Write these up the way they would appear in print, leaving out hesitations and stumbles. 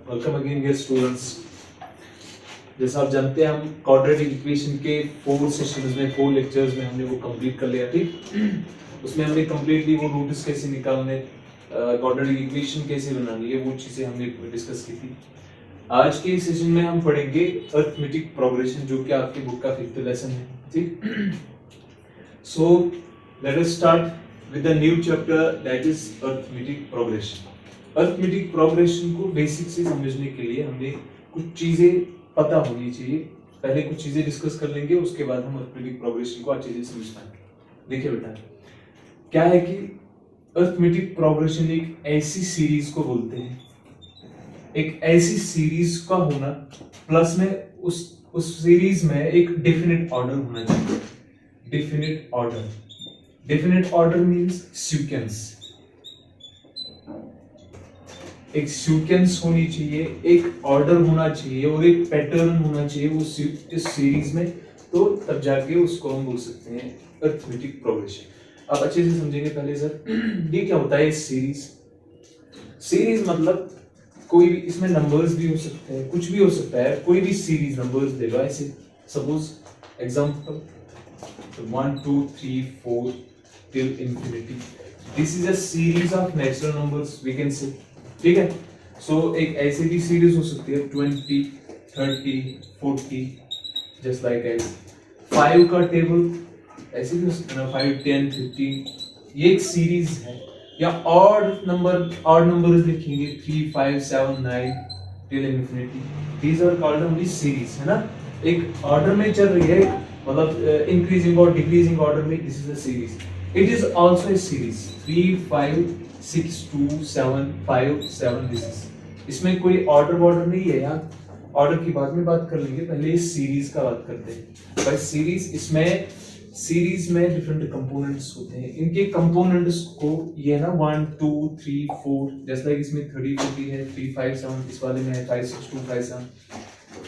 Welcome again dear students. जैसा आप जानते हैं हम क्वाड्रेटिक इक्वेशन के 4 सेशंस में 4 लेक्चर्स में हमने वो कंप्लीट कर लिया। ठीक उसमें हमने कंप्लीटली वो रूट्स कैसे निकालने, क्वाड्रेटिक इक्वेशन कैसे बनानी है, वो चीजें हमने डिस्कस की थी। आज के सेशन में हम पढ़ेंगे अरिथमेटिक प्रोग्रेशन, जो कि आपकी बुक का 5th लेसन है। ठीक so let us start with the new chapter that is arithmetic progression. Arithmetic progression को बेसिक से समझने के लिए हमें कुछ चीजें पता होनी चाहिए। पहले कुछ चीजें डिस्कस कर लेंगे, उसके बाद हम अरिथमेटिक प्रोग्रेशन को अच्छे से समझ पाएंगे। देखिए बेटा, क्या है कि अरिथमेटिक प्रोग्रेशन एक ऐसी सीरीज को बोलते हैं, एक ऐसी सीरीज का होना प्लस में उस सीरीज में एक डेफिनेट ऑर्डर होना चाहिए। Definite order means sequence. एक सीक्वेंस होनी चाहिए, एक ऑर्डर होना चाहिए और एक पैटर्न होना चाहिए वो इस सीरीज में, तो तब जाके उसको हम बोल सकते हैं अरिथमेटिक प्रोग्रेशन। आप अच्छे से समझेंगे पहले सर ये क्या होता है। सीरीज मतलब कोई भी, इसमें नंबर्स भी हो सकते हैं, कुछ भी हो सकता है, कोई भी सीरीज नंबर्स दे दो ऐसे। Suppose example 1 2 3 4 till infinity, this is a series of natural numbers we can say। ठीक है, सो एक ऐसे भी सीरीज हो सकती है 20 30 40 जस्ट लाइक एज 5 का टेबल ऐसे भी हो सकता है ना, 5 10 15, ये एक सीरीज है। या ऑड नंबर्स लिखेंगे 3 5 7 9 till infinity, these are called only series, है ना। एक ऑर्डर में चल रही है, मतलब इंक्रीजिंग और डिक्रीजिंग ऑर्डर में, this is a series. It is also a series 3 5 6 2 7 5 7, this is. इसमें कोई ऑर्डर नहीं है यार, ऑर्डर की बाद में बात कर लेंगे, पहले इस सीरीज का बात करते हैं। भाई सीरीज में डिफरेंट कंपोनेंट्स होते हैं, इनके कंपोनेंट्स को ये ना 1 2 3 4, जैसे लाइक इसमें 30 40 है, 3 5 7, इस वाले में है 5 6 2 5 7।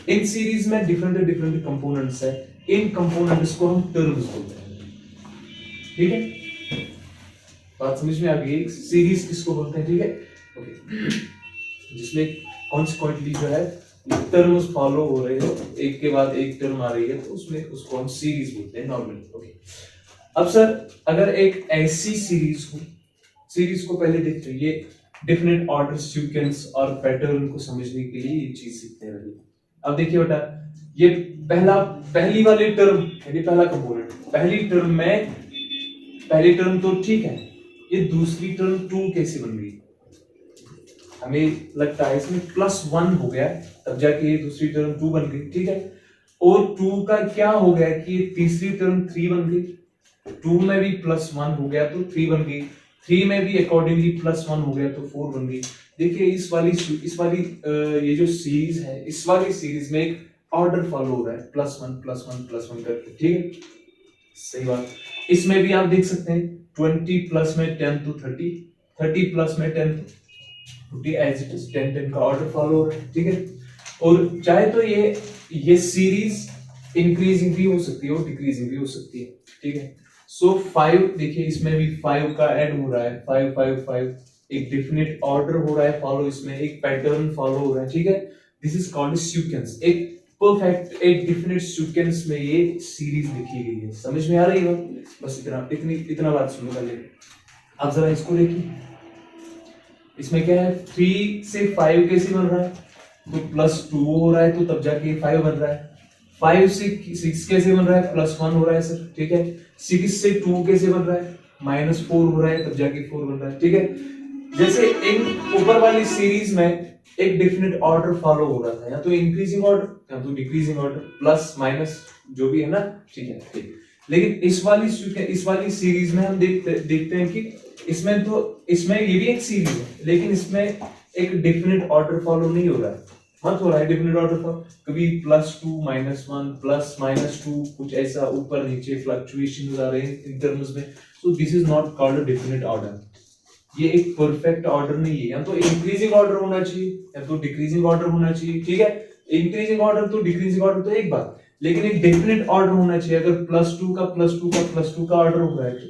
इन सीरीज में डिफरेंट कंपोनेंट्स है, इन कंपोनेंट्स को हम टर्म्स बोलते हैं। ठीक है, बात समझ में आ गई। सीरीज किसको बोलते हैं, ठीक है, ओके। जिसमें कॉन्सिक्वेंटली जो है टर्म्स फॉलो हो रहे हो, एक के बाद एक टर्म आ रही है, तो उसमें उसको हम सीरीज बोलते हैं नॉर्मली। ओके, अब सर अगर एक ऐसी सीरीज हो, सीरीज को पहले देखते हैं, ये डेफिनेट ऑर्डर सीक्वेंस और पैटर्न को समझने के लिए ये चीज सीखते हैं। अब देखिए बेटा, ये पहली वाली टर्म यानी पहला कंपोनेंट, पहली टर्म तो ठीक है, ये दूसरी टर्म 2 कैसे बन गई? हमें लगता है इसमें +1 हो गया, तब जाके ये दूसरी टर्म 2 बन गई। ठीक है, और 2 का क्या हो गया कि ये तीसरी टर्म 3 बन गई। 2 में भी +1 हो गया तो 3 बन गई, 3 में भी अकॉर्डिंगली +1 हो गया तो 4 बन गई। देखिए इस वाली ये जो सीरीज है, इस वाली सीरीज में एक ऑर्डर फॉलो हो रहा है, +1 करके। ठीक है, सही बात। इसमें भी आप देख सकते हैं 20 प्लस में 10 to 30, 30 प्लस में 10 to 40, एज इट इज 10 10 का ऑर्डर फॉलो हो रहा है। ठीक है, और चाहे तो ये सीरीज इंक्रीजिंग भी हो सकती है और डिक्रीजिंग भी हो सकती है। ठीक है, सो 5 देखिए, इसमें भी 5 का ऐड हो रहा है, 5 5 5, एक डेफिनेट ऑर्डर हो रहा है फॉलो, इसमें एक पैटर्न फॉलो हो रहा है। ठीक है, दिस इज कॉल्ड सीक्वेंस। एक परफेक्ट एक डेफिनेट सीक्वेंस में ये सीरीज लिखी गई है। समझ में आ रही है? बस इतना बात सुनो पहले। अब जरा इसको देखिए, इसमें क्या है, 3 से 5 कैसे बन रहा है, तो +2 हो रहा है, तो तब जाके 5 बन रहा है। 5 से 6 कैसे बन रहा है, +1 हो रहा है सर। ठीक है, 6 से 2 कैसे बन रहा है, -4 हो रहा है, तब जाके 4 बन रहा है। ठीक है, जैसे इन ऊपर वाली सीरीज में एक डेफिनेट ऑर्डर फॉलो हो रहा था, या तो इंक्रीजिंग ऑर्डर या तो डिक्रीजिंग ऑर्डर, प्लस माइनस जो भी है ना। ठीक है, ठीक। लेकिन इस वाली सीरीज में हम देखते हैं कि इसमें ये भी एक सीरीज है, लेकिन इसमें एक डेफिनेट ऑर्डर फॉलो नहीं हो रहा है, मत हो रहा है डेफिनेट ऑर्डर फॉलो। कभी +2 -1 प्लस -2, कुछ ऐसा ऊपर नीचे फ्लक्चुएशंस आ रहे हैं इन टर्म्स में, सो this is not called a definite order. ये एक परफेक्ट ऑर्डर नहीं है, या तो इंक्रीजिंग ऑर्डर होना चाहिए या तो डिक्रीजिंग ऑर्डर होना चाहिए। ठीक है, इंक्रीजिंग ऑर्डर तो डिक्रीजिंग ऑर्डर तो एक बात, लेकिन एक डेफिनेट ऑर्डर होना चाहिए। अगर +2 का ऑर्डर हो रहा है तो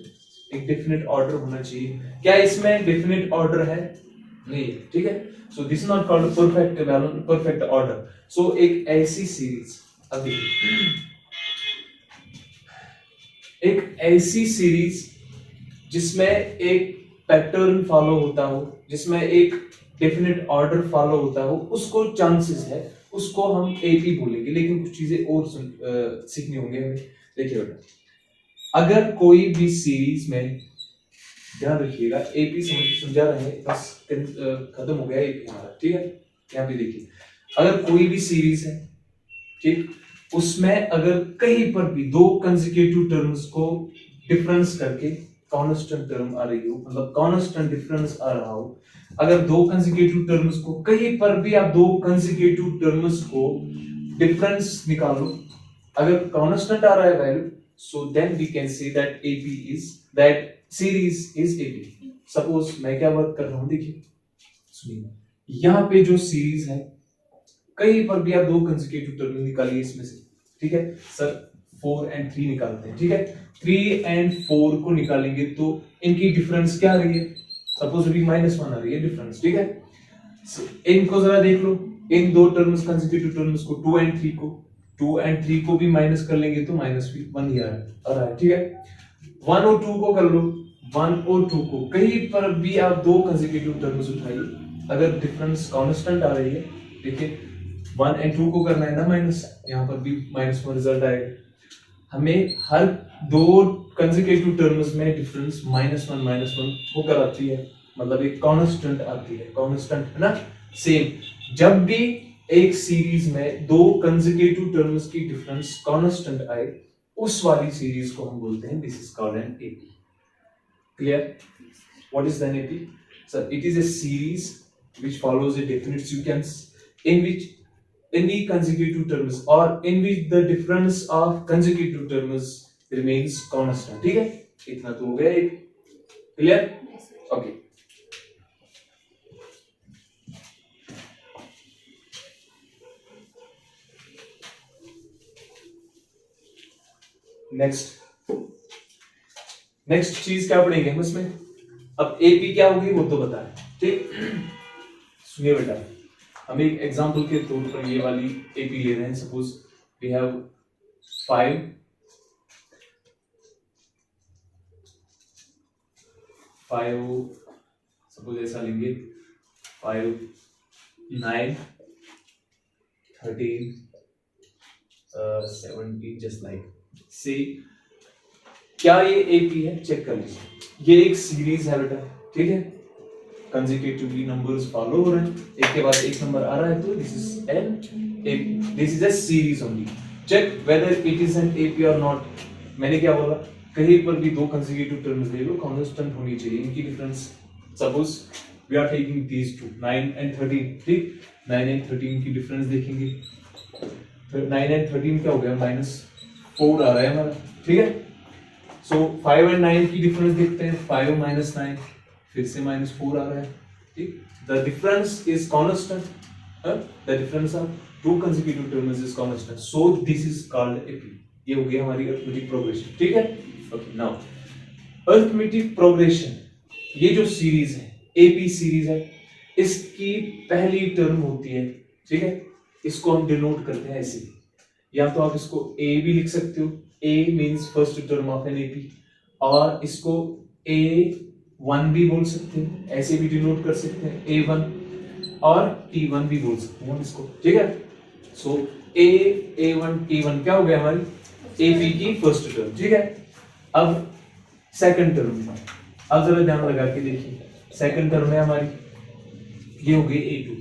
एक डेफिनेट ऑर्डर होना चाहिए। क्या इसमें डेफिनेट ऑर्डर है? नहीं है, ठीक है। सो this is not called perfect balance, perfect order. So एक ऐसी सीरीज, अभी एक ऐसी सीरीज जिसमें एक पैटर्न फॉलो होता हो, जिसमें एक डेफिनेट ऑर्डर फॉलो होता हो, उसको चांसेस है, उसको हम एपी बोलेंगे। लेकिन कुछ चीजें और सीखनी होंगी हमें। देखिए बेटा, अगर कोई भी सीरीज में, ध्यान रखिएगा, एपी समझा रहे हैं, बस खत्म हो गया एपी हमारा, ठीक है। यहाँ पे देखिए, अगर कोई भी सीरीज है, ठीक, उसमें अगर कहीं पर भी दो कंसेक्यूटिव टर्म्स को डिफरेंस करके कांस्टेंट टर्म आ रही हो, मतलब कांस्टेंट डिफरेंस आ रहा हो, अगर दो कंसेक्यूटिव टर्म्स को कहीं पर भी आप दो कंसेक्यूटिव टर्म्स को डिफरेंस निकालो, अगर कांस्टेंट आ रहा है value, so then we can say that AP is, that series is AP. Suppose मैं क्या बात कर रहा हूं, देखिए सुनिए, यहां पे जो सीरीज है, कहीं पर भी आप दो कंसेक्यूटिव टर्म निकालिए इसमें से, ठीक है सर। 4 and 3 निकालते हैं, ठीक है। 3 and 4 को निकालेंगे तो इनकी डिफरेंस क्या आ रही है, सपोज अभी -1 आ रही है डिफरेंस, ठीक है। इनको जरा देख लो, इन दो टर्म्स कंसेक्यूटिव टर्म्स को, 2 and 3 को, 2 and 3 को भी माइनस कर लेंगे तो -1 ही आ रहा है, ठीक है। 1 और 2 को कर लो, 1 और 2 को कहीं पर भी आप दो कंसेक्यूटिव टर्म्स उठाइए, अगर डिफरेंस कांस्टेंट आ रही है, देखिए 1 and 2 को करना है ना माइनस, यहाँ पर भी -1 रिजल्ट आएगा। हमें हर दो कंसेक्यूटिव टर्म्स में डिफरेंस -1 होकर आती है, मतलब एक कांस्टेंट आती है, कांस्टेंट है ना। सेम जब भी एक सीरीज में दो कंसेक्यूटिव टर्म्स की डिफरेंस कांस्टेंट आए, उस वाली सीरीज को हम बोलते हैं this is called an AP. Clear? What is an AP? Sir, it is a series which follows a definite sequence in which any consecutive terms or in which the difference of consecutive terms remains constant। ठीक है, इतना तो हो गया एक। Clear? Okay, next चीज क्या पढ़ेंगे हम इसमें? अब एपी क्या होगी वो तो बता है, ठीक। सुनिए बेटा, हम एक एग्जांपल के तौर पर ये वाली एपी ले रहे हैं। सपोज वी हैव 5 सपोज ऐसा लेंगे, 5 9 13 17 जस्ट लाइक सी। क्या ये एपी है? चेक कर लीजिए, ये एक सीरीज है बेटा, ठीक है। कंसेक्यूटिवली नंबर्स फॉलो हो रहे हैं, एक के बाद एक नंबर आ रहा है, तो this is an AP, this is a series only. Check whether it is an AP और नॉट। मैंने क्या बोला? कहीं पर भी दो कंसेक्यूटिव टर्म्स ले लो, कांस्टेंट होनी चाहिए इनकी difference. Suppose we are taking these two 9 and 13, ठीक। 9 and 13 की डिफरेंस देखेंगे, फिर 9 and 13 क्या हो गया? -4 आ रहा है हमारा, ठीक है। सो 5 and 9 की डिफरेंस देखते हैं, 5 - 9 फिर से -4 आ रहा है, ठीक। The difference is constant, the difference of to consecutive terms is constant, so this is called AP. ये हो गया हमारी अरिथमेटिक प्रोग्रेशन, ठीक है। ओके, नाउ अरिथमेटिक प्रोग्रेशन, ये जो सीरीज है, एपी सीरीज है, इसकी पहली टर्म होती है, ठीक है। इसको हम डिनोट करते हैं ऐसे, या तो आप इसको ए भी लिख सकते हो, A means first term of an AP, और इसको A1 भी बोल सकते हैं, ऐसे भी डिनोट कर सकते हैं, A1, और T1 भी बोल सकते हैं हम इसको, ठीक है। सो A1 T1 क्या हो गया? हमारी एपी की फर्स्ट टर्म, ठीक है। अब सेकंड टर्म, अब जरा ध्यान लगा के देखिए, सेकंड टर्म है हमारी, ये हो गई A2,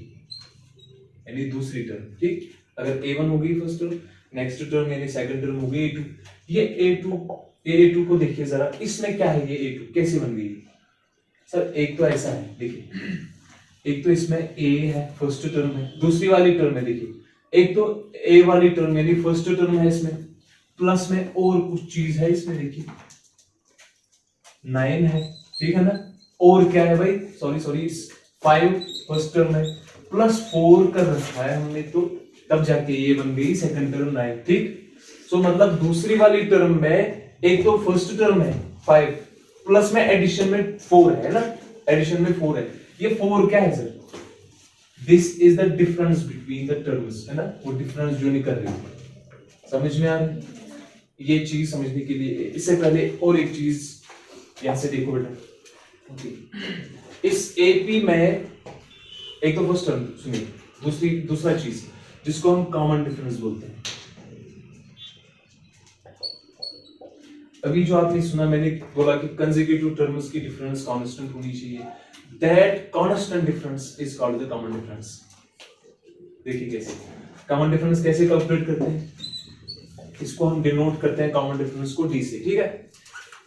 यानी दूसरी टर्म, ठीक। अगर A1 हो गई फर्स्ट टर्म, नेक्स्ट टर्म यानी सेकंड टर्म हो गई A2। ये A2 को देखिए जरा, इसमें क्या है? ये A2 कैसे बन गई? सर, एक तो ऐसा है, देखिए, एक तो इसमें A है, फर्स्ट टर्म है, दूसरी वाली टर्म है, देखिए, एक तो A वाली टर्म यानी फर्स्ट टर्म है इसमें, प्लस में और कुछ चीज है इसमें, देखिए 9 है, ठीक है ना। और क्या है भाई? सॉरी 5 फर्स्ट टर्म है, प्लस 4 कर रखा है हमने, तो तब जाके ये बन गई सेकंड टर्म 9, ठीक। सो मतलब दूसरी वाली टर्म में एक तो फर्स्ट टर्म है 5, प्लस में एडिशन में 4 है ना, एडिशन में 4 है, ये 4 क्या है sir? This is the difference between the terms, है ना, वो डिफरेंस जो निकल रही है। समझ में आ रही है? ये चीज समझने के लिए इससे पहले और एक चीज यहां से देखो बेटा। ओके, इस एपी में एक तो फर्स्ट टर्म सुनिए, दूसरा चीज जिसको हम कॉमन डिफरेंस बोलते हैं। अभी जो आपने सुना, मैंने बोला कि कंसेक्यूटिव टर्म्स की डिफरेंस कांस्टेंट होनी चाहिए, that constant difference is called the common difference. देखिए कैसे कॉमन डिफरेंस कैसे कैलकुलेट करते हैं, इसको हम डिनोट करते हैं कॉमन डिफरेंस को डी से, ठीक है।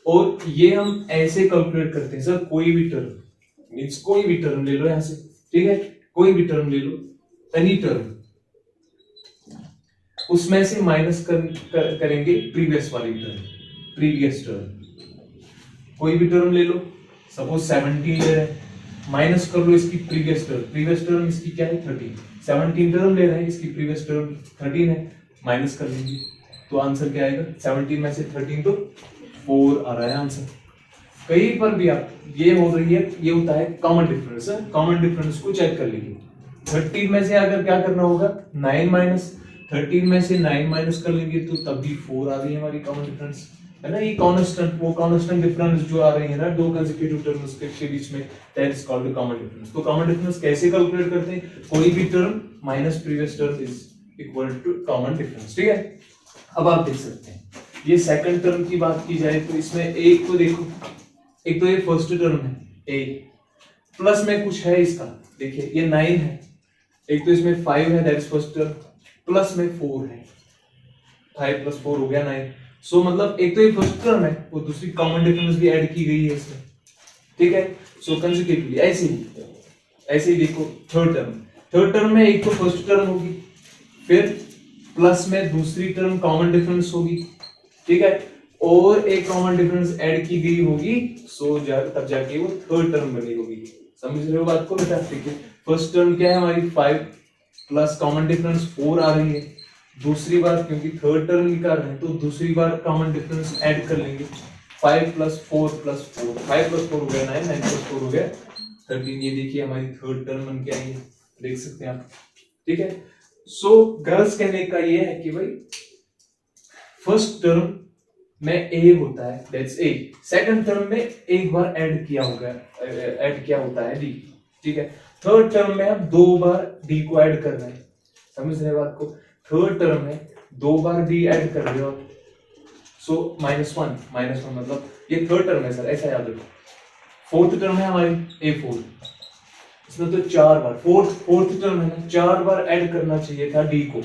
और ये हम ऐसे कैलकुलेट करते हैं सर, कोई भी टर्म मींस कोई भी टर्म ले लो यहां से, ठीक है, कोई भी टर्म ले लो, एनी टर्म, उसमें से माइनस करेंगे प्रीवियस वाली टर्म, प्रीवियस टर्म। कोई भी टर्म ले लो, सपोज 17 ले रहे हैं, माइनस कर लो इसकी प्रीवियस टर्म इसकी क्या है 13, 17 टर्म ले रहे हैं, इसकी प्रीवियस टर्म 13 है, माइनस कर लेंगे तो आंसर क्या आएगा, 17 में से 13 तो 4 आ रहा है आंसर। कहीं पर भी आप ये हो रही है, ये होता है कॉमन डिफरेंस, कॉमन डिफरेंस को चेक कर लीजिए। 13 में से अगर क्या करना होगा 9 माइनस, 13 में से 9 माइनस कर लेंगे तो तब भी 4 आ रही है हमारी कॉमन डिफरेंस, है ना। ये कांस्टेंट, वो कांस्टेंट डिफरेंस जो आ रही है ना दो कंसेक्यूटिव टर्म्स के बीच में, that is called the common difference. तो कॉमन डिफरेंस कैसे कैलकुलेट करते हैं, कोई भी term minus previous term is equal to common difference, ठीक है। अब आप देख सकते हैं ये सेकंड टर्म की बात की जाए तो इसमें एक तो देखो, एक तो ये फर्स्ट टर्म है ए, प्लस में कुछ है इसका, देखिए ये 9 है, एक तो इसमें 5 है that is first term, plus में 4 है, 5 प्लस 4 हो गया 9। सो मतलब एक तो ये फर्स्ट टर्म है, वो दूसरी कॉमन डिफरेंस भी ऐड की गई है इसमें, ठीक है। सो कंसेक्यूटिवली ऐसे ही देखो थर्ड टर्म में एक तो फर्स्ट टर्म होगी, फिर प्लस में दूसरी टर्म कॉमन डिफरेंस होगी, ठीक है, और एक कॉमन डिफरेंस ऐड की गई होगी, सो तब जाके वो थर्ड टर्म बनी होगी। समझ रहे हो बात को बेटा, ठीक है। फर्स्ट टर्म क्या है हमारी 5 प्लस कॉमन डिफरेंस 4 आ रही है, दूसरी बार क्योंकि थर्ड टर्म निकाल रहे हैं तो दूसरी बार कॉमन डिफरेंस ऐड कर लेंगे, 5 प्लस 4 प्लस 4, 5 प्लस 4 हो गया 9, 9 प्लस 4 हो गया 13। ये देखिए हमारी थर्ड टर्म बन के आई है, देख सकते हैं आप, ठीक है। सो गर्ल्स कहने का ये है कि भाई फर्स्ट टर्म में ए होता है, दैट्स ए, सेकंड टर्म में एक बार ऐड किया होता है डी, ठीक है। थर्ड टर्म में आप 2 बार डी को ऐड कर रहे हैं, समझ रहे बात को, थर्ड टर्म में 2 बार डी ऐड कर रहे हो, सो -1 मतलब ये थर्ड टर्म है सर, ऐसा याद रखो। फोर्थ टर्म है हमारी A4, इसमें तो 4 बार, फोर्थ टर्म है ना, 4 बार ऐड करना चाहिए था डी को,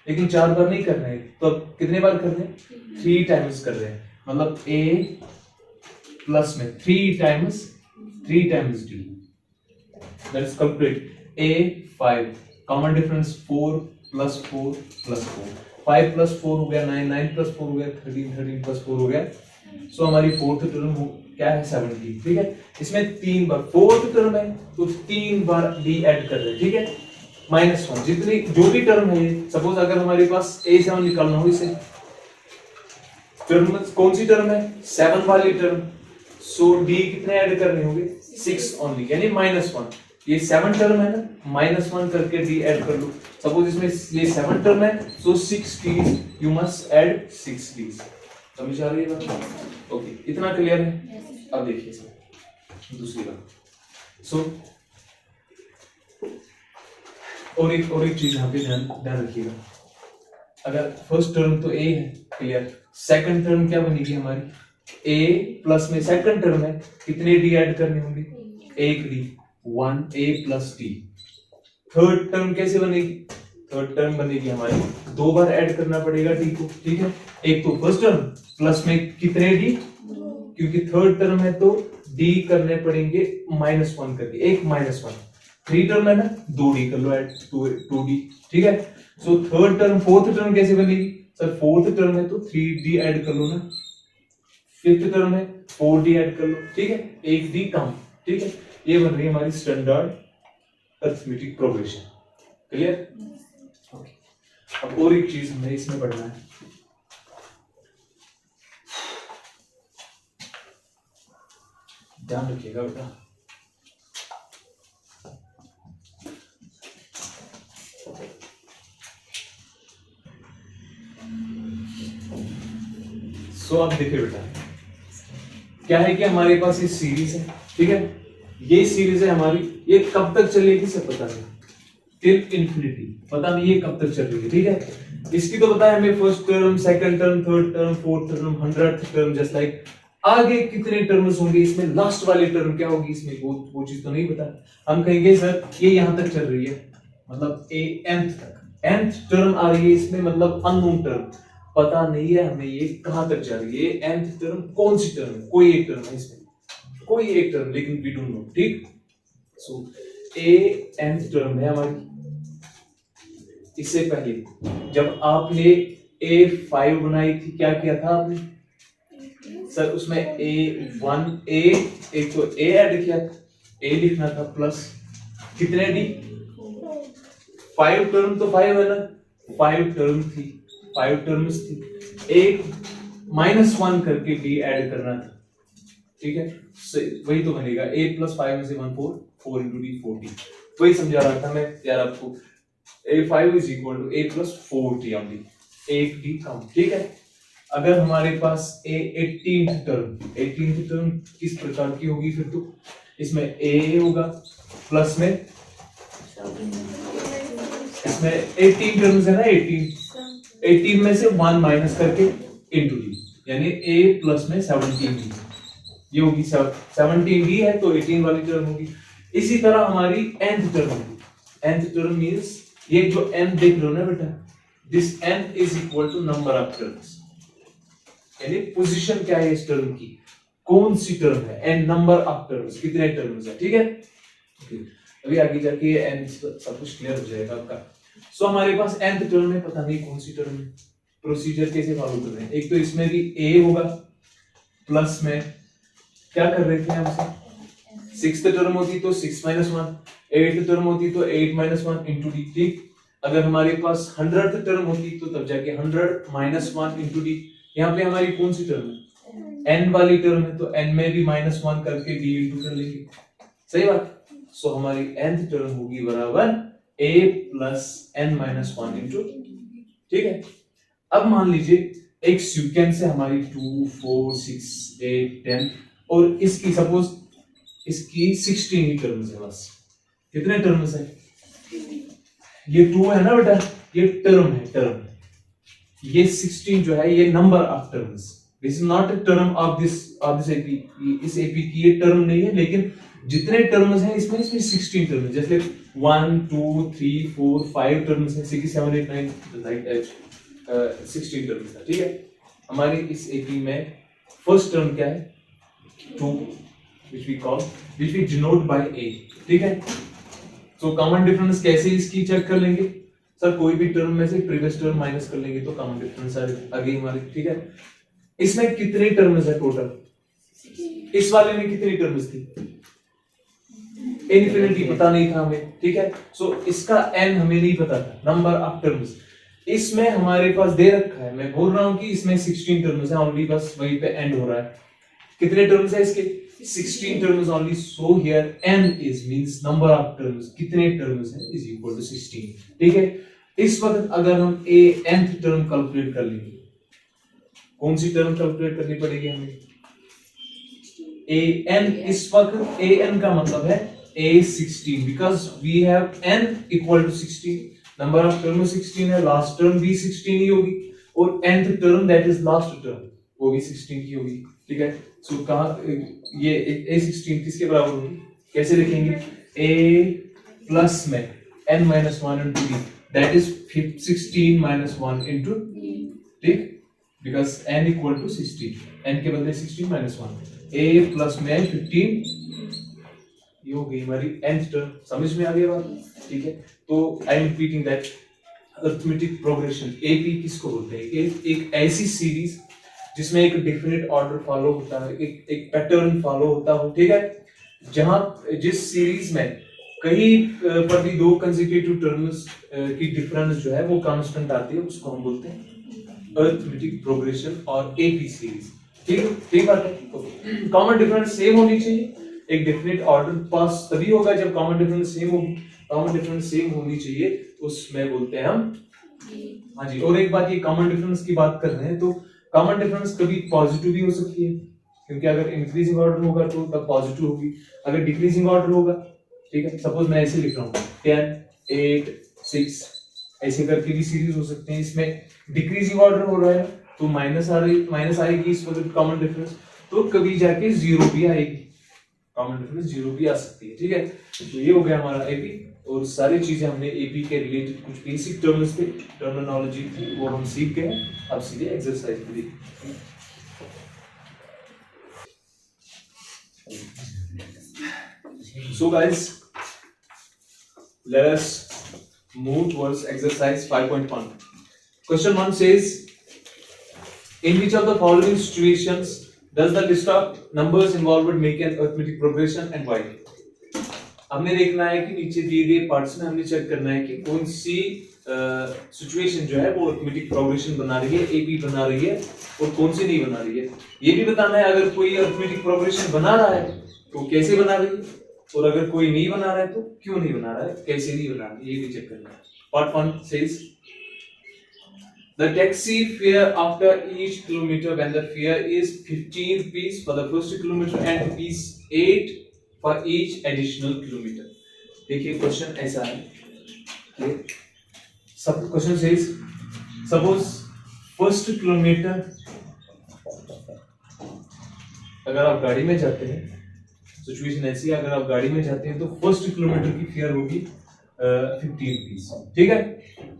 लेकिन 4 बार नहीं कर रहे हैं, तो अब कितने बार कर रहे हैं 3 टाइम्स कर रहे हैं, मतलब A प्लस में 3 times D, that is complete. A5 common difference 4 plus 4 plus 4, 5 plus 4 हो गया 9, 9 प्लस 4 हो गया 13, 13 प्लस 4 हो गया, सो हमारी फोर्थ टर्म क्या है 17, ठीक है। इसमें 3 बार, फोर्थ टर्म है तो 3 बार डी ऐड कर रहे हैं, ठीक है। -1 जितनी जो भी टर्म है, सपोज अगर हमारे पास A7 निकालना हो, इसे टर्म कौन सी टर्म है 7 वाली टर्म, सो डी कितने ऐड करने होंगे 6 ओनली, यानी -1। ये 7 टर्म है ना, -1 करके डी ऐड कर लो, सपोज इसमें ये 7 टर्म है, सो 6 डीज यू मस्ट ऐड 6 डीज। समझ आ रही है बात? ओके, इतना क्लियर है। अब देखिए इसमें दूसरी बात, सो और एक चीज यहाँ पे ध्यान रखिएगा, अगर फर्स्ट टर्म तो ए है, क्लियर, सेकंड टर्म क्या बनेगी हमारी ए प्लस में सेकंड टर्म है, कितने डी ऐड करने होंगे 1 डी, 1 ए प्लस डी। थर्ड टर्म कैसे बनेगी, थर्ड टर्म बनेगी हमारी 2 बार ऐड करना पड़ेगा डी को, ठीक है। एक तो फर्स्ट टर्म प्लस में कितने डी, क्योंकि थर्ड टर्म है तो डी करने पड़ेंगे -1 करके, एक -1, 3 टर्म है ना 2 डी कर लो ऐड, 2 डी, ठीक है। So third term, fourth term कैसे बनेगी सर, फोर्थ टर्म है तो 3 डी ऐड कर लो ना, फिफ्थ टर्म है 4 डी ऐड कर लो, ठीक है, एक डी कम, ठीक है। ये बन रही है हमारी स्टैंडर्ड अरिथमेटिक प्रोग्रेशन, क्लियर। अब और एक चीज हमें इसमें पढ़ना है, ध्यान रखिएगा बेटा, सो अब देखिए बेटा, क्या है कि हमारे पास ये सीरीज है, ठीक है, ये सीरीज है हमारी, ये कब तक चलेगी सब पता नहीं, टिल इंफिनिटी, पता नहीं ये कब तक चलेगी, ठीक है। इसकी तो पता है हमें, first term, second term, third term, fourth term, 100th term, just like आगे कितने टर्म्स होंगे इसमें, लास्ट वाली टर्म क्या होगी इसमें, वो चीज तो नहीं पता। हम कहेंगे सर ये यहां तक चल रही है, मतलब ए nth तक, nth टर्म आ रही है इसमें, मतलब अननोन टर्म, पता नहीं है हमें ये कहां तक जा रही है, nth टर्म कौन सी टर्म है, कोई एक टर्म है इसमें, कोई एक टर्म, लेकिन वी डोंट नो, ठीक। सो ए nth टर्म है हमारी। इससे पहले जब आपने A5 बनाई थी, क्या किया था आपने सर, उसमें A1 A, एक तो A ऐड किया, A लिखना था प्लस कितने D, 5 टर्म, तो 5 है ना, 5 टर्म थी, 5 टर्म्स थी, एक -1 करके D ऐड करना था, ठीक है, वही तो बनेगा A + 5 में से 1 4, 4 × D 40, वही समझा रहा था मैं यार आपको, A5 = A + 4D only, एक D कम, ठीक है। अगर हमारे पास 18th टर्म किस प्रकार की होगी फिर, तो इसमें A होगा प्लस में, इसमें 18 टर्म्स है ना, 18 में से 1 माइनस करके इनटू D, यानी A प्लस में 17D, ये होगी 17D है तो 18 वाली टर्म होगी। इसी तरह हमारी nth टर्म होगी, nth टर्म मींस ये जो n देख रहे हो ना बेटा, this n = number of terms, यानी पोजीशन क्या है इस टर्म की, कौन सी टर्म है, n नंबर ऑफ टर्म्स, कितने टर्म्स है, ठीक है। अभी आगे जाके n सब कुछ क्लियर हो जाएगा आपका। सो हमारे पास nth टर्म है, पता नहीं कौन सी टर्म है, प्रोसीजर कैसे फॉलो कर रहे हैं। एक तो इसमें भी a होगा, प्लस में क्या कर रहे थे हम, 6th टर्म होती तो 6 - 1, 8th टर्म होती तो 8 - 1 इनटू d, ठीक। अगर हमारे पास 100th टर्म होती तो तब जाके 100 - 1 इनटू d। यहाँ पे हमारी कौन सी टर्म है, n वाली टर्म है, तो n में भी -1 करके d इंटू कर लेंगे, सही बात। सो हमारी nth टर्म होगी बराबर a + n - 1 इंटू, ठीक है। अब मान लीजिए एक सीक्वेंस है हमारी 2 4 6 8 10, और इसकी सपोज इसकी 16 ही टर्म्स है, बस कितने टर्म्स है, ये 2 है ना बेटा, ये टर्म है, टर्म, ये 16 जो है ये number of terms, this is not a term of this AP, इस एपी की ये टर्म नहीं है, लेकिन जितने टर्म्स हैं इसमें 16 टर्म्स, जैसे 1 2 3 4 5 टर्म्स है, 6 7 8 9 लाइक दैट, 16 टर्म्स है, ठीक है। हमारी इस एपी में फर्स्ट टर्म क्या है, 2, which we denote by a, ठीक है। तो कॉमन डिफरेंस कैसे इसकी चेक कर लेंगे सर, कोई भी टर्म में से प्रीवियस टर्म माइनस कर लेंगे तो कॉमन डिफरेंस आ गई हमारी, ठीक है। इसमें कितने टर्म्स है टोटल, इस वाले में कितनी टर्म्स थी, इनफिनिटी, पता नहीं था हमें, ठीक है। सो इसका n हमें नहीं पता था, नंबर ऑफ टर्म्स इसमें हमारे पास दे रखा है, मैं बोल रहा हूं कि इसमें 16 टर्म्स है ओनली, बस वहीं पे एंड हो रहा है। कितने टर्म्स है इसके, 16 terms only, so here n is means number of terms, कितने टर्म्स है इज इक्वल टू 16, ठीक है। इस वक्त अगर हम a nth टर्म कैलकुलेट कर लेंगे, कौन सी टर्म कैलकुलेट करनी पड़ेगी हमें, a n, इस वक्त a n का मतलब है a16, because we have n equal to 16, number of term 16 है, लास्ट टर्म भी 16 ही होगी, और nth term that is last term वो भी 16 की होगी, ठीक है। सो कहां ये a16 किसके बराबर होगी, कैसे लिखेंगे, a प्लस में n - 1 into d, that is 16 - 1 into, ठीक, because n equal to 16, n के बदले 16 - 1, a प्लस में 15, ये हो गई हमारी nth टर्म, समझ में आ गई बात, ठीक है। तो I am repeating that arithmetic progression, AP किसको बोलते हैं, एक ऐसी सीरीज जिसमें एक डेफिनेट ऑर्डर फॉलो होता है, एक पैटर्न फॉलो होता हो, ठीक है, जहां जिस सीरीज में कहीं पर भी 2 कंसेक्यूटिव टर्म्स की डिफरेंस जो है वो कांस्टेंट आती है, उसको हम बोलते हैं अरिथमेटिक प्रोग्रेशन और एपी सीरीज, ठीक बात है। कॉमन डिफरेंस सेम होनी चाहिए, एक डेफिनेट ऑर्डर पास तभी होगा जब कॉमन डिफरेंस सेम होगी, कॉमन डिफरेंस सेम होनी चाहिए, उसमें बोलते हैं हम, हाँ जी। और एक बात, ये कॉमन डिफरेंस की बात कर रहे हैं तो कॉमन डिफरेंस कभी पॉजिटिव भी हो सकती है, क्योंकि अगर इंक्रीजिंग ऑर्डर होगा तो तब पॉजिटिव होगी, अगर डिक्रीजिंग ऑर्डर होगा, ठीक है, सपोज मैं ऐसे लिख रहा हूँ 10 8 6 ऐसे करके भी सीरीज हो सकते हैं, इसमें डिक्रीजिंग ऑर्डर हो रहा है तो माइनस आएगी इस वक्त कॉमन डिफरेंस, तो कभी जाके जीरो भी आएगी, कॉमन डिफरेंस जीरो भी आ सकती है, ठीक है। तो ये हो गया हमारा एपी, और सारी चीजें हमने एपी के रिलेटेड कुछ बेसिक टर्म्स पे टर्मिनोलॉजी थी वो हम सीख गए। अब सीधे एक्सरसाइज पे देखते हैं। So guys, let us move towards exercise 5.1. Question 1 says, in which of the following situations does the list of numbers involved make an arithmetic progression and why? हमने देखना है कि नीचे दिए गए पार्ट्स में हमने चेक करना है कि कौन सी सिचुएशन जो है वो अरिथमेटिक प्रोग्रेशन बना रही है, एपी बना रही है, और कौन सी नहीं बना रही है। ये भी बताना है अगर कोई अरिथमेटिक प्रोग्रेशन बना रहा है तो कैसे बना रही है, और अगर कोई नहीं बना रहा है तो क्यों नहीं बना रहा है, कैसे नहीं बना रहा है, ये भी चेक करना है। Part 1 says the taxi fare after each kilometer when the fare is 15 rupees for the first kilometer and rupees 8 for each additional kilometer. देखिए क्वेश्चन ऐसा है, सब question says suppose first kilometre अगर आप गाड़ी में जाते हैं, सिचुएशन ऐसी है, अगर आप गाड़ी में जाते हैं तो फर्स्ट किलोमीटर की फेयर होगी 50 रुपीज, ठीक है।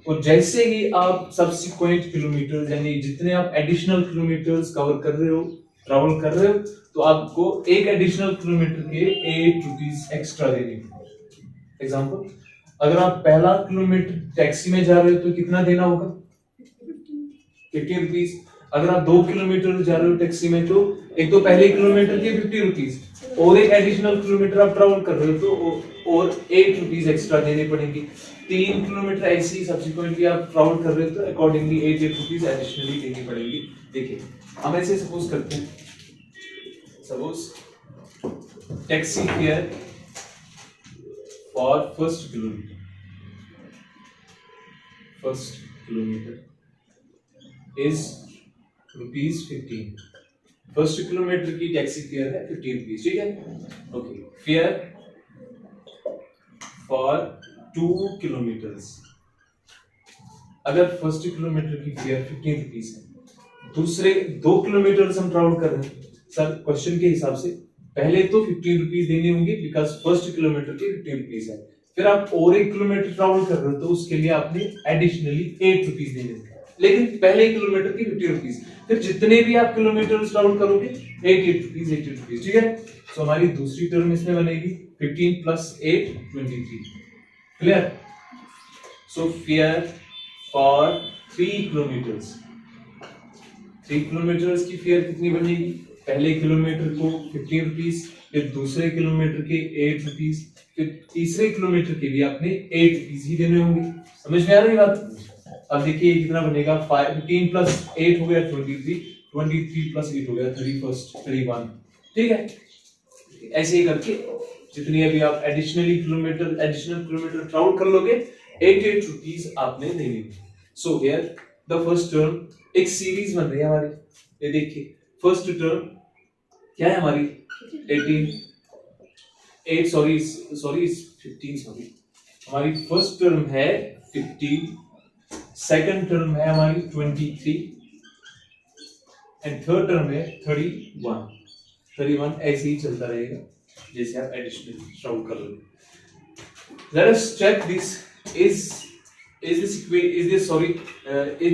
और जैसे ही आप सब्सिक्वेंट किलोमीटर यानी जितने आप एडिशनल किलोमीटर्स कवर कर रहे हो, ट्रैवल कर रहे हो, तो आपको एक एडिशनल किलोमीटर के 8 रुपीज एक्स्ट्रा देने होंगे। एग्जांपल, अगर आप पहला किलोमीटर टैक्सी में जा रहे हो तो कितना देना होगा, 50 रुपीज। अगर आप 2 किलोमीटर जा रहे हो टैक्सी में तो एक तो पहले किलोमीटर के 50 रुपीज और एक एडिशनल किलोमीटर आप ट्रैवल कर रहे हो तो और 8 रुपीज एक्स्ट्रा देने पड़ेंगे। 3 किलोमीटर ऐसी सब्सिक्वेंटली आप ट्रैवल कर रहे हो तो अकॉर्डिंगली 8 रुपीज एडिशनली देनी पड़ेगी। देखिए हम ऐसे सपोज करते हैं, suppose taxi fare for first kilometre is ₹15। First kilometre की टैक्सी फेयर है 15 रुपीज, ठीक है। ओके, फेयर फॉर 2 किलोमीटर्स, अगर फर्स्ट किलोमीटर की फेयर 15 रुपीज है, दूसरे 2 किलोमीटर हम ट्रैवल कर रहे हैं, सर क्वेश्चन के हिसाब से पहले तो 15 रुपीज देने होंगे बिकॉज फर्स्ट किलोमीटर के 15 रुपीज है, फिर आप और 1 किलोमीटर ट्रैवल कर रहे हो तो उसके लिए आपने एडिशनली 8 रुपीज देने होंगे, लेकिन पहले किलोमीटर की 50 रुपीज, फिर जितने भी आप किलोमीटर ट्रैवल करोगे 80 रुपीज, ठीक है। सो हमारी दूसरी टर्म इसमें बनेगी 15 plus 8 23, clear. So fair for 3 kilometres, 3 kilometres की फेयर कितनी बनेगी, पहले किलोमीटर को 15 रुपीज, फिर दूसरे किलोमीटर के 8 रुपीज, फिर तीसरे किलोमीटर के भी आपने 8 रुपीज ही देने होंगे। समझ में आ रही बात। अब देखिए कितना बनेगा, 15 प्लस 8 हो गया 23, 23 प्लस 8 हो गया 31, ठीक है। ऐसे ही करके जितनी अभी आप एडिशनल किलोमीटर ट्रैवल कर लोगे 8 रुपीज आपने देने। So here the first term एक सीरीज बन रही है हमारी, ये देखिए फर्स्ट टर्म क्या है हमारी 15, हमारी फर्स्ट टर्म है 15, सेकंड टर्म है हमारी 23 एंड थर्ड टर्म है 31, ऐसे ही चलता रहेगा जैसे आप एडिशनल ट्राउल कर रहे हो। Let us check this, is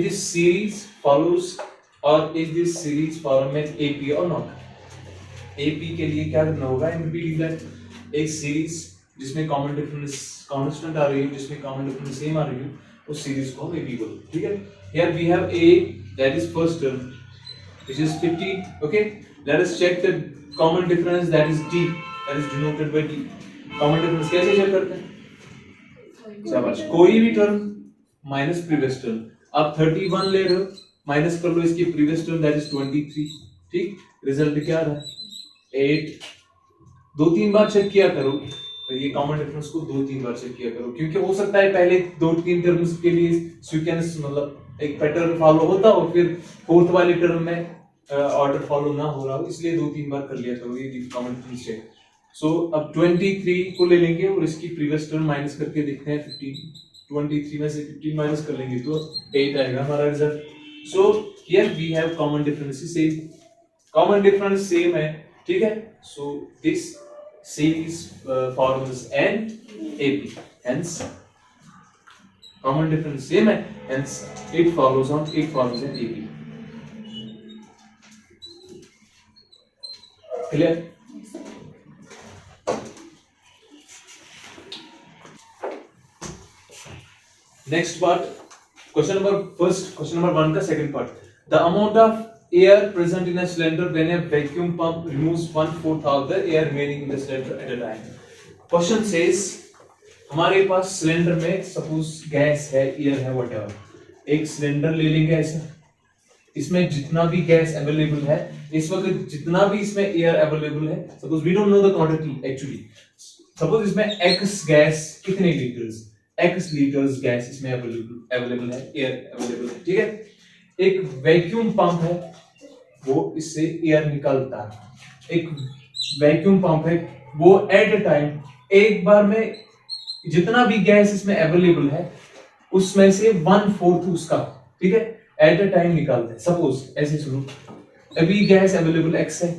this series follows or is this series format AP or not? AP के लिए क्या करना होगा, एक सीरीज जिसमें कॉमन डिफरेंस कांस्टेंट आ रही है, जिसमें कॉमन डिफरेंस सेम आ रही है, उस सीरीज को हम AP बोलते हैं, ठीक है। Here we have A, that is first term, which is 50. Okay, let us check the common difference, that is D, that is denoted by D. Common difference कैसे चेक करते हैं, शाबाश, कोई भी टर्म माइनस प्रीवियस टर्म, आप 31 ले रहे हो, माइनस कर लो इसकी प्रीवियस टर्म, that is 23, ठीक, रिजल्ट क्या आ रहा है 8। 2-3 बार चेक किया करो, तो ये कॉमन डिफरेंस को 2-3 बार चेक किया करो, क्योंकि हो सकता है पहले 2-3 टर्म्स के लिए सीक्वेंस मतलब एक पैटर्न फॉलो होता हो, फिर फोर्थ वाली टर्म में ऑर्डर फॉलो ना हो रहा हो, इसलिए 2-3 बार कर लिया करो, ये कॉमन मिस्टेक। सो अब 23 को ले लेंगे और इसकी प्रीवियस टर्म माइनस करके देखते हैं 15। 23 में से 15 माइनस कर लेंगे तो 8 आएगा हमारा result. So here we have common difference same, common difference same है, ठीक है। सो दिस series forms and AP, hence common difference same है, hence it follows an AP. Clear? Next part, question number 1 का second part. The amount of air present in a cylinder when a vacuum pump removes 1/4 of the air remaining in the cylinder at a time. Question says हमारे पास cylinder में suppose gas है, air है, whatever, एक cylinder ले लेंगे ऐसा, इसमें जितना भी गैस अवेलेबल है इस वक्त, जितना भी इसमें एयर अवेलेबल है, suppose we don't know the quantity actually, suppose इसमें x गैस कितने लीटर्स, x लीटर्स गैस इसमें अवेलेबल है, एयर अवेलेबल है, ठीक है। एक वैक्यूम पंप है, वो इससे एयर निकालता है, एक वैक्यूम पंप है, वो एट अ टाइम एक बार में जितना भी गैस इसमें अवेलेबल है उसमें से 1/4 उसका, ठीक है, एट अ टाइम निकालते हैं। सपोज ऐसे सुनो, अभी गैस अवेलेबल x है,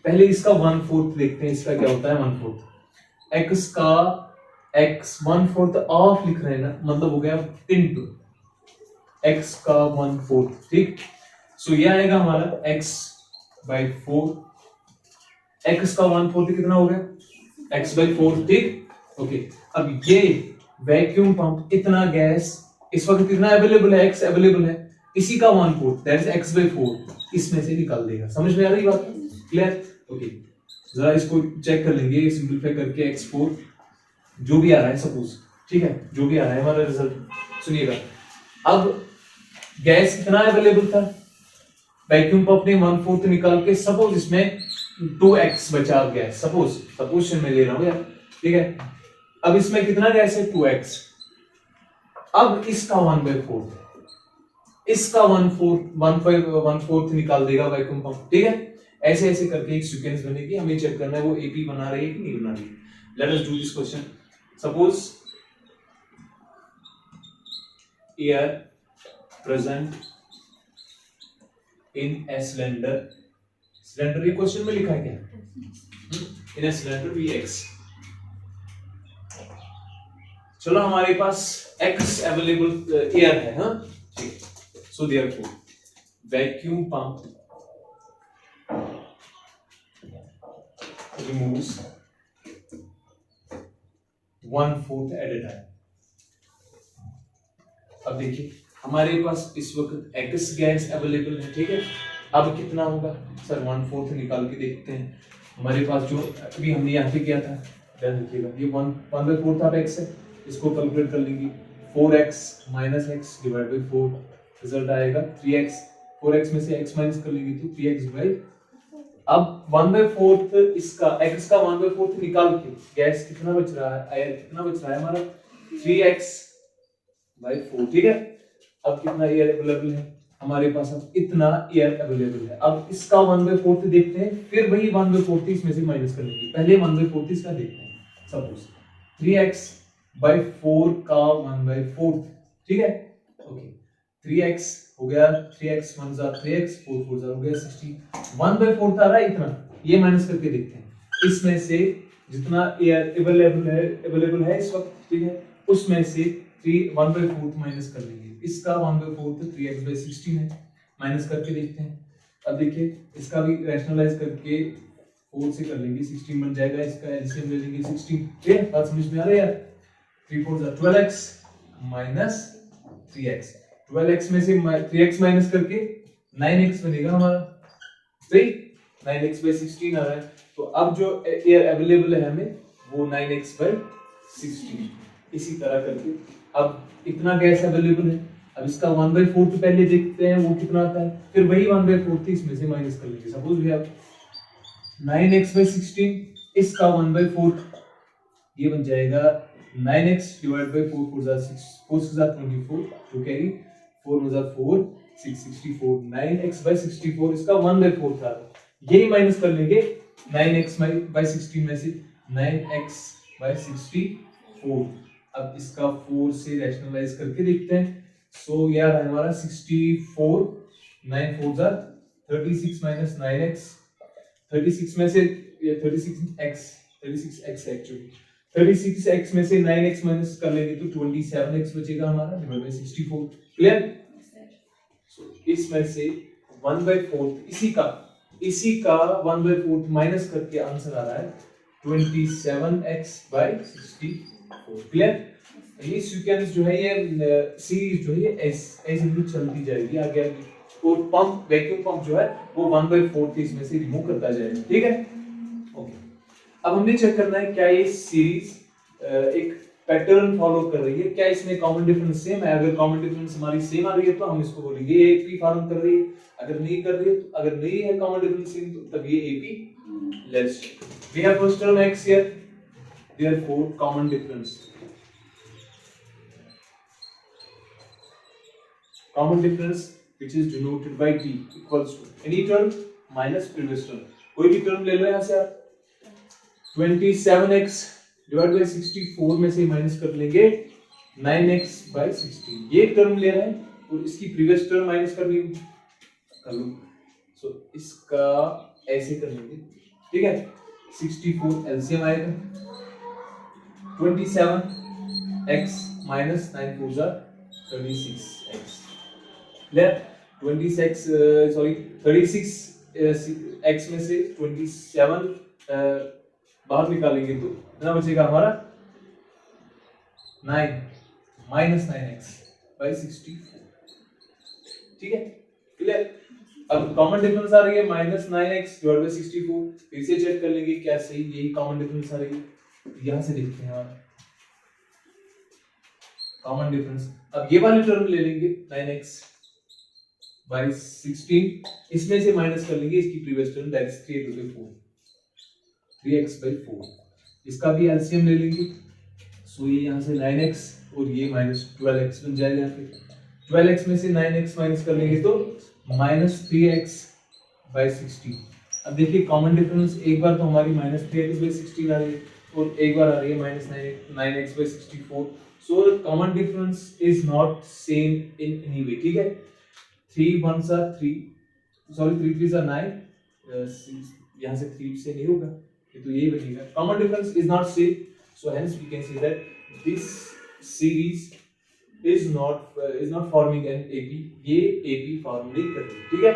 पहले इसका 1/4 देखते हैं, इसका क्या होता है 1/4, x का x 1/4 ऑफ लिख रहे हैं ना, मतलब हो गया इनटू x का 1/4, ठीक। सो ये आएगा हमारा x/4, x का 1/4 कितना हो गया x/4, ठीक, ओके। अब ये वैक्यूम पंप इतना गैस इस वक्त कितना अवेलेबल है, x अवेलेबल है, इसी का 1/4 दैट इज x/4 इसमें से निकाल देगा। समझ में आ रही बात? क्लियर? ओके, जरा इसको चेक कर लेंगे, सिंपलीफाई करके x4 जो भी आ रहा है सपोज, ठीक है, जो भी आ रहा है हमारा रिजल्ट सुनिएगा। अब गैस कितना अवेलेबल था, वैक्यूम पंप ने 1/4 निकाल के, सपोज इसमें 2x बचा गैस, सपोज मैं ले रहा हूं यार, ठीक है। अब इसमें कितना गैस है 2x, अब इसका 1/4, इसका 1/4 निकाल देगा वैक्यूम पंप, ठीक है। ऐसे ऐसे करके एक सीक्वेंस बनेगी, हमें चेक करना है वो एपी बना रही है कि नहीं बना रही। Let us do this question. Suppose air present in a cylinder, cylinder ये क्वेश्चन में लिखा है क्या, इन ए सिलेंडर Vx। चलो हमारे पास x अवेलेबल एयर है, हाँ ठीक, so therefore vacuum pump removes 1/4 at a time। अब देखिए हमारे पास इस वक्त x गैस अवेलेबल है, ठीक है। अब कितना होगा सर, 1/4 निकाल के देखते हैं। हमारे पास जो अभी हमने यहाँ पे किया था, देखिएगा ये 1/4 था, x है, इसको कैलकुलेट कर लेंगे, 4x minus x divide by 4, result आएगा 3x, 4x में से x माइनस कर लेंगे तो 3x बाई, अब 1/4 इसका x का 1/4 निकाल के गैस कितना बच रहा है, एयर कितना बच रहा है हमारा 3x/4, ठीक है। अब कितना एयर अवेलेबल है हमारे पास, अब इतना एयर अवेलेबल है। अब इसका 1/4 देखते हैं, फिर वही 1/4 इसमें से माइनस कर लेंगे, पहले 1/4 इसका देखते हैं। सपोज 3x/4 का 1/4, ठीक है, ओके। 3x हो गया, 3x 1 जा 3x, 4 4 जा हो गया 16, 1/4 आ रहा है इतना, ये माइनस करके देखते हैं, इसमें से जितना एयर अवेलेबल है इस वक्त, ठीक है, उसमें से 1/4 माइनस कर लेंगे, इसका 1/4 3x/16 है, माइनस करके देखते हैं। अब देखिए इसका भी रैशनलाइज करके 4 से कर लेंगे, 16 बन जाएगा, इसका एलसीएम ले लेंगे 16, ठीक है, बात समझ में आ रही है यार। 3 4 जा 12x माइनस 3x, 12x में से 3x माइनस करके 9x बनेगा हमारा, सही, 9x/16 आ रहा है। तो अब जो एयर अवेलेबल है हमें वो 9x/16, इसी तरह करके अब इतना गैस अवेलेबल है, अब इसका 1/4 पहले देखते हैं वो कितना आता है, फिर वही 1/4 इसमें से माइनस कर लेंगे। सपोज वी हैव 9x/16, इसका 1/4 ये बन जाएगा 9x डिवाइड बाय 4 4 जा 6, 4 6 जा 24 टू कैरी 4 में 4 664 9x/64 इसका 1/4 था, यही माइनस कर लेंगे 9x/16 में से 9x/64। अब इसका 4 से रैशनलाइज करके देखते हैं। सो यार हमारा 64 9 4 जा 36 माइनस 9x 36 में से ये 36x एक्चुअली 36x में से 9x माइनस कर लेंगे तो 27x बचेगा हमारा डिवाइड बाय 64। क्लियर? सो इसमें से 1/4 इसी का 1/4 माइनस करके आंसर आ रहा है 27x/64। क्लियर? ये सीक्वेंस जो है ये सीरीज जो है ऐसे ही चलती जाएगी आगे आगे, और पंप वैक्यूम पंप जो है वो 1/4 इसमें से रिमूव करता जाएगा। ठीक है, ओके। अब हमने चेक करना है क्या ये सीरीज एक पैटर्न फॉलो कर रही है, क्या इसमें कॉमन डिफरेंस सेम है। अगर कॉमन डिफरेंस हमारी सेम आ रही है तो हम इसको बोलेंगे ये एपी फॉर्म कर रही है, अगर नहीं कर रही है तो अगर नहीं है कॉमन डिफरेंस सेम तो तब ये एपी लेस। We have first term x here, therefore common difference which is denoted by t equals to any term minus previous term। कोई भी टर्म ले लो यहां से आप 27x डिवाइड बाय 64 में से माइनस कर लेंगे 9x/16। ये टर्म ले रहे हैं और इसकी प्रीवियस टर्म माइनस कर लो। सो इसका ऐसे कर लेंगे, ठीक है। 64 एलसीएम आएगा 27x माइनस 9 4 जा 36x। क्लियर? 36x में से 27 बाहर निकालेंगे तो कितना बचेगा हमारा 9 माइनस 9x/64। ठीक है, क्लियर? अब कॉमन डिफरेंस आ रही है माइनस 9x डिवाइड बाय 64। फिर से चेक कर लेंगे क्या सही यही कॉमन डिफरेंस आ रही है। यहां से देखते हैं हमारा कॉमन डिफरेंस। अब ये वाली टर्म ले लेंगे 9x/16, इसमें से माइनस कर लेंगे इसकी previous term that is 3x/4। इसका भी एलसीएम ले लेंगे। सो ये यहां से 9x और ये माइनस 12x बन जाएगा। फिर 12x में से 9x माइनस कर लेंगे तो माइनस 3x/16। अब देखिए कॉमन डिफरेंस एक बार तो हमारी माइनस 3x/16 आ रही है और एक बार आ रही है minus 9x/64। So common difference is not same in any way. ठीक है, 3 1s are 3 sorry 3 3s are 9, यहां से 3 से नहीं होगा ये तो यही बनेगा। Common difference is not same, so hence we can say that this series is not forming an AP, ये AP फॉर्म नहीं कर रही। ठीक है।